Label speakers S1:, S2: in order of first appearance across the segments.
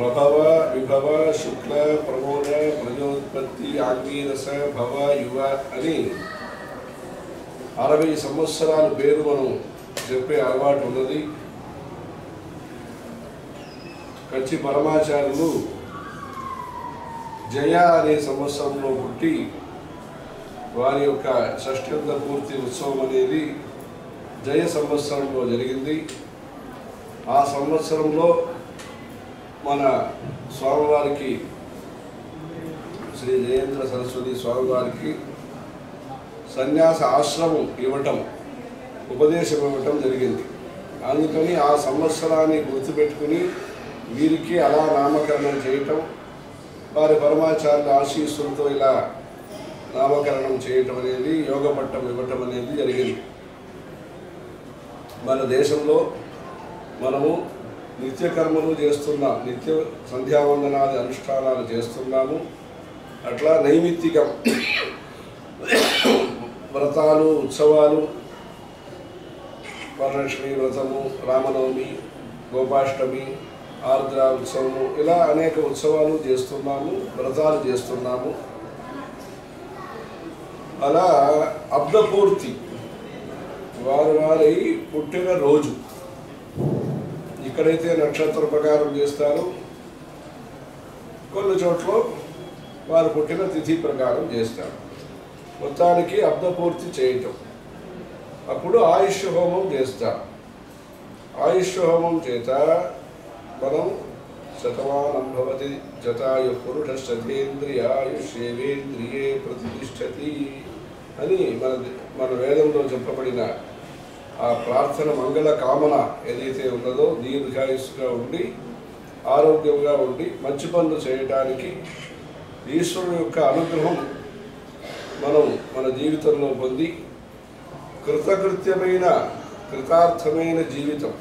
S1: ప్రభవ విభవ శుక్ల ప్రమోద ప్రజోత్పత్తి ఆంగీరస భవ యువ అని 60 సంవత్సరాల పేరు మనం చెప్పే అలవాటు ఉన్నది. కంచి పరమాచార్యులు జయ అనే సంవత్సరంలో పుట్టి వారి యొక్క షష్ఠ్యంత పూర్తి ఉత్సవం అనేది జయ సంవత్సరంలో జరిగింది. ఆ సంవత్సరంలో మన స్వామివారికి శ్రీ జయేంద్ర సరస్వతి స్వామివారికి సన్యాస ఆశ్రమం ఇవ్వటం, ఉపదేశం ఇవ్వటం జరిగింది. అందుకని ఆ సంవత్సరాన్ని గుర్తుపెట్టుకుని వీరికి అలా నామకరణం చేయటం, వారి పరమాచార్యుల ఆశీస్సులతో ఇలా నామకరణం చేయటం అనేది, యోగ పట్టం ఇవ్వటం అనేది జరిగింది. మన దేశంలో మనము నిత్యకర్మలు చేస్తున్నాం, నిత్య సంధ్యావందనాది అనుష్ఠానాలు చేస్తున్నాము. అట్లా నైమిత్తికం వ్రతాలు, ఉత్సవాలు, వరలక్ష్మి వ్రతము, రామనవమి, గోపాష్టమి, ఆర్ద్ర ఉత్సవము, ఇలా అనేక ఉత్సవాలు చేస్తున్నాము, వ్రతాలు చేస్తున్నాము. అలా అబ్దపూర్తి వారి పుట్టిన రోజు ఇక్కడైతే నక్షత్ర ప్రకారం చేస్తారు, కొన్ని చోట్ల వారు పుట్టిన తిథి ప్రకారం చేస్తారు. మొత్తానికి అబ్దపూర్తి చేయటం. అప్పుడు ఆయుష్ హోమం చేస్తారు. ఆయుష్ హోమం చేత మనం శతమానం భవతి జతాయు పురుష శతేంద్రియాయుష్యేంద్రియే ప్రతిష్టతి అని మన వేదంలో చెప్పబడిన ఆ ప్రార్థన మంగళ కామన ఏదైతే ఉన్నదో దీర్ఘాయుస్సుగా ఉండి ఆరోగ్యంగా ఉండి మంచి పనులు చేయడానికి ఈశ్వరుడు యొక్క అనుగ్రహం మనం మన జీవితంలో పొంది కృతార్థమైన జీవితం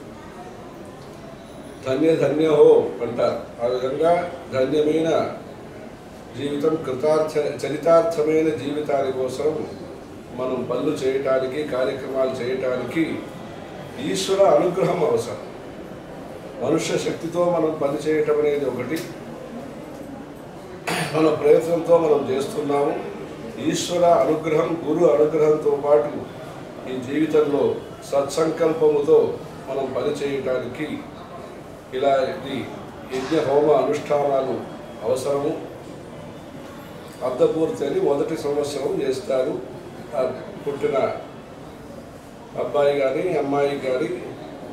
S1: ధన్యహో అంటారు. ఆ విధంగా ధన్యమైన జీవితం, చరితార్థమైన జీవితాని కోసం మనం పనులు చేయటానికి, కార్యక్రమాలు చేయటానికి ఈశ్వర అనుగ్రహం అవసరం. మనుష్య శక్తితో మనం పని చేయటం అనేది ఒకటి, మన ప్రయత్నంతో మనం చేస్తున్నాము. ఈశ్వర అనుగ్రహం, గురు అనుగ్రహంతో పాటు ఈ జీవితంలో సత్సంకల్పముతో మనం పని చేయటానికి ఇలాంటి యజ్ఞ హోమ అనుష్ఠానాలు అవసరము. అర్ధపూర్తి అని మొదటి సంవత్సరం చేస్తారు. పుట్టిన అబ్బాయి కానీ అమ్మాయి కానీ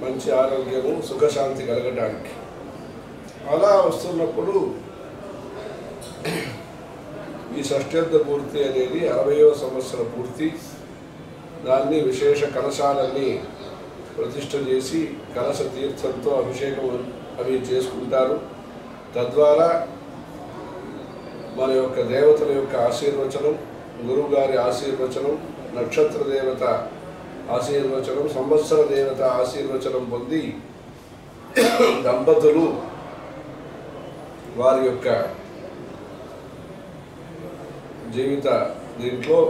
S1: మంచి ఆరోగ్యము, సుఖశాంతి కలగటానికి. అలా వస్తున్నప్పుడు ఈ షష్ఠ్యర్థ పూర్తి అనేది 60వ సంవత్సర పూర్తి. దాన్ని విశేష కలశాలన్నీ ప్రతిష్ఠ చేసి కలశ తీర్థంతో అభిషేకం అవి చేసుకుంటారు. తద్వారా మన యొక్క దేవతల యొక్క ఆశీర్వచనం, గురువు గారి ఆశీర్వచనం, నక్షత్ర దేవత ఆశీర్వచనం, సంవత్సర దేవత ఆశీర్వచనం పొంది దంపతులు వారి యొక్క జీవిత దీంట్లో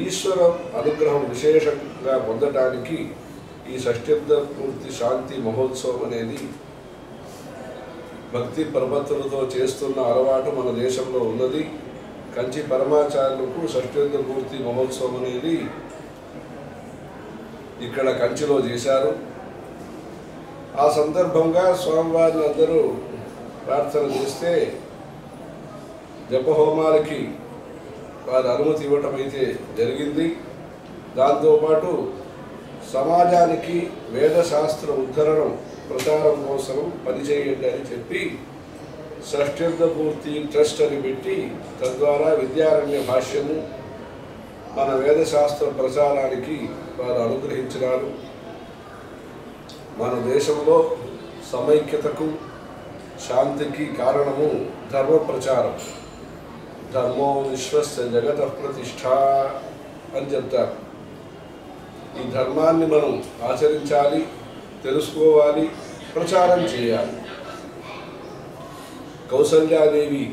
S1: ఈశ్వర అనుగ్రహం విశేషంగా పొందటానికి ఈ షష్ఠ్యర్థ పూర్తి శాంతి మహోత్సవం అనేది భక్తి ప్రపత్తులతో చేస్తున్న అలవాటు మన దేశంలో ఉన్నది. కంచి పరమాచార్యులకు షష్ఠ్యర్థ పూర్తి మహోత్సవం అనేది ఇక్కడ కంచిలో చేశారు. ఆ సందర్భంగా స్వామివారిని అందరూ ప్రార్థన చేస్తే జపహోమాలకి వారి అనుమతి ఇవ్వటం అయితే జరిగింది. దాంతోపాటు సమాజానికి వేదశాస్త్ర ఉద్ధరణం ప్రచారం కోసం పనిచేయండి అని చెప్పి షష్ఠ్యర్థ పూర్తి ట్రస్ట్ అని పెట్టి తద్వారా విద్యారణ్య భాష్యము మన వేదశాస్త్ర ప్రచారానికి వారు అనుగ్రహించినారు. మన దేశంలో సమైక్యతకు, శాంతికి కారణము ధర్మ ప్రచారం. ధర్మో విశ్వస్య జగత ప్రతిష్ఠ అని చెప్తారు. ఈ ధర్మాన్ని మనం ఆచరించాలి, తెలుసుకోవాలి, ప్రచారం చేయాలి. కౌసల్యాదేవి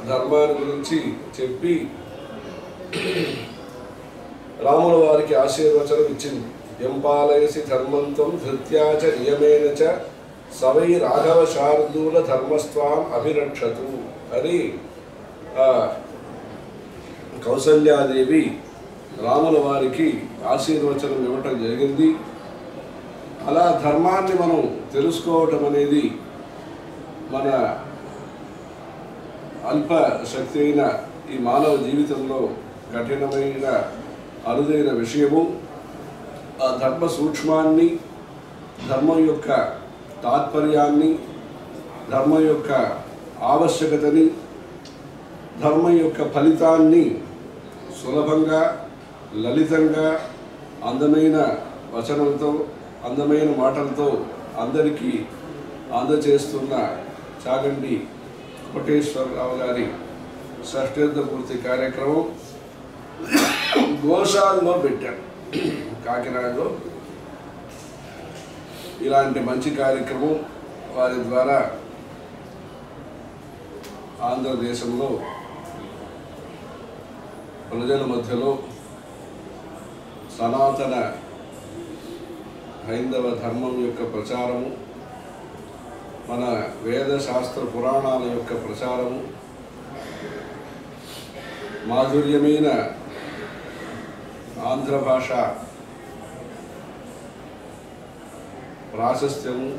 S1: ధర్మాన్ని గురించి చెప్పి రాముల వారికి ఆశీర్వచనం ఇచ్చింది. ఎంపాలయసి ధర్మంతం ధృత్యాచ నియమేన చ సవై రాఘవ శార్దూల ధర్మస్వాం అభిరక్షతు అని కౌసల్యాదేవి రాముల వారికి ఆశీర్వచనం ఇవ్వటం జరిగింది. అలా ధర్మాన్ని మనం తెలుసుకోవటం అనేది మన అల్ప శక్తి అయిన ఈ మానవ జీవితంలో కఠినమైన అరుదైన విషయము. ఆ ధర్మ సూక్ష్మాన్ని, ధర్మం యొక్క తాత్పర్యాన్ని, ధర్మం యొక్క ఆవశ్యకతని, ధర్మం యొక్క ఫలితాన్ని సులభంగా, లలితంగా, అందమైన వచనంతో, అందమైన మాటలతో అందరికీ అందజేస్తున్న చాగంటి కోటేశ్వరరావు గారి షష్ఠాబ్ద పూర్తి కార్యక్రమం గోశాలలో పెట్టారు. కాకినాడలో ఇలాంటి మంచి కార్యక్రమం వారి ద్వారా ఆంధ్రదేశంలో ప్రజల మధ్యలో సనాతన హైందవ ధర్మం యొక్క ప్రచారము, మన వేద శాస్త్ర పురాణాల యొక్క ప్రచారము, మాధుర్యమైన ఆంధ్ర భాష ప్రాశస్త్యము,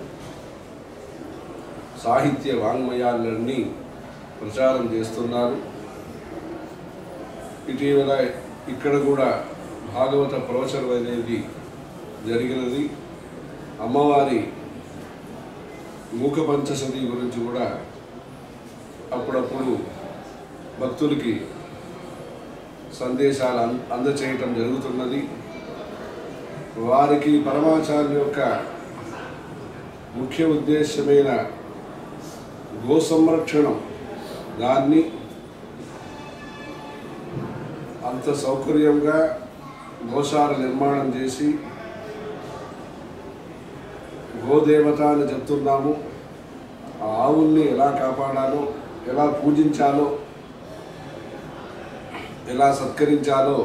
S1: సాహిత్య వాంగ్మయాలన్నీ ప్రచారం చేస్తున్నారు. ఇటీవల ఇక్కడ కూడా భాగవత ప్రవచనం అనేది జరిగినది. అమ్మవారి మూక పంచసతి గురించి కూడా అప్పుడప్పుడు భక్తులకి సందేశాలు అందచేయటం జరుగుతున్నది. వారికి పరమాచార్య యొక్క ముఖ్య ఉద్దేశమైన గో సంరక్షణం, దాన్ని అంత సౌకర్యంగా గోశాల నిర్మాణం చేసి గోదేవత అని చెప్తున్నాము. ఆ ఆవుల్ని ఎలా కాపాడాలో, ఎలా పూజించాలో, ఎలా సత్కరించాలో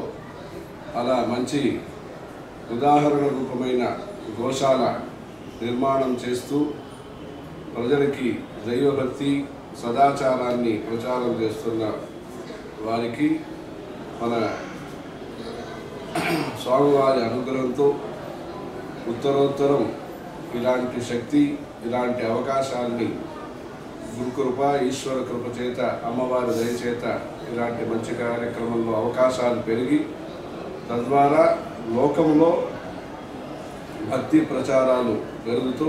S1: అలా మంచి ఉదాహరణ రూపమైన గోశాల నిర్మాణం చేస్తూ ప్రజలకి దైవభక్తి, సదాచారాన్ని ప్రచారం చేస్తున్న వారికి మన స్వామివారి అనుగ్రహంతో ఉత్తరోత్తరం ఇలాంటి శక్తి, ఇలాంటి అవకాశాన్ని గురుకృప, ఈశ్వర కృప చేత, అమ్మవారి దయచేత ఇలాంటి మంచి కార్యక్రమంలో అవకాశాలు పెరిగి తద్వారా లోకంలో భక్తి ప్రచారాలు పెరుగుతూ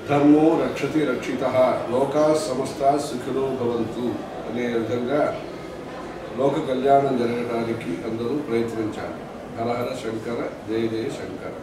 S1: ధర్మో రక్షతి రక్షితః లోకా సమస్తా సుఖినో భవంతు అనే విధంగా లోక కళ్యాణం జరగడానికి అందరూ ప్రయత్నించాలి. హర హర శంకర, జయ జయ శంకర.